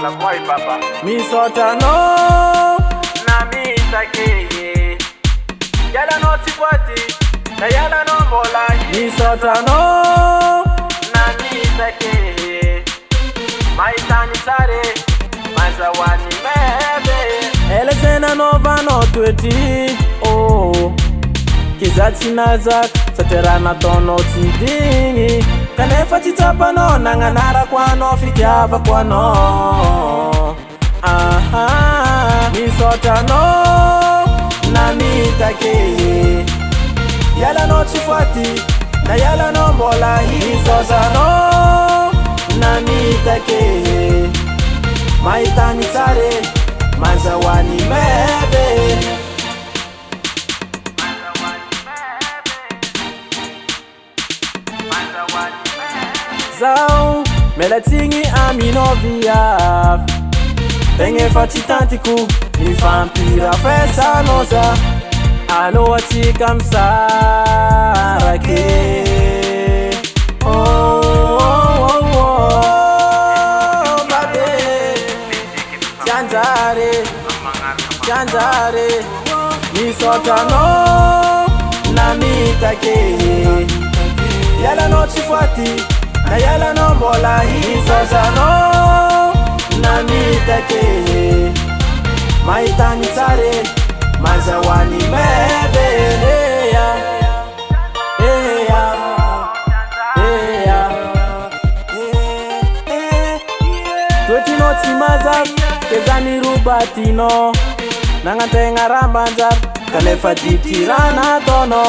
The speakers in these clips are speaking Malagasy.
la boy papa misotano na mitake yala no tipoti na yala no mola misotano na mitake maitani sare mazawani mebe elezena no vano tweti oh kizati nazak saterana tono tidingi kanefa titapano nanganara kwano fikyava kwano misotano na mitake yala no chifati na yala no mola misotano na mitake maitani sare mazawani mebe Zao melatingi aminovia Tenge fatitantiku ni vampira fesa noza Alo atika msarake Bade Janjare Misotano na mitake Yala no chifati na yala no mola hisazano na mitake maitani sare mazawani mebe tweti noti mazak kezani rubatino nangantenga rambanjar kanefa titirana tono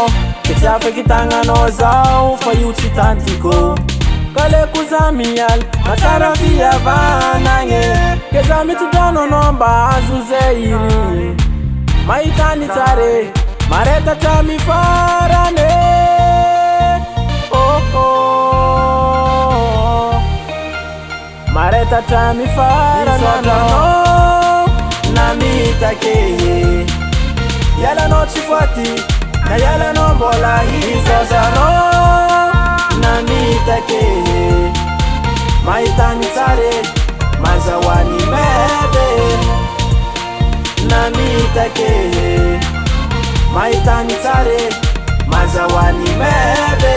kechafe kitangano zao fayuchi tantiko kale kuzamial matara via vanange kezami tudano nomba azuzeiri maitani tare mareta tami farane mareta tami farane na mitake yala no chifati na yala no mola hisazano na mitake maitani sare mazawani mebe na mitake maitani sare mazawani mebe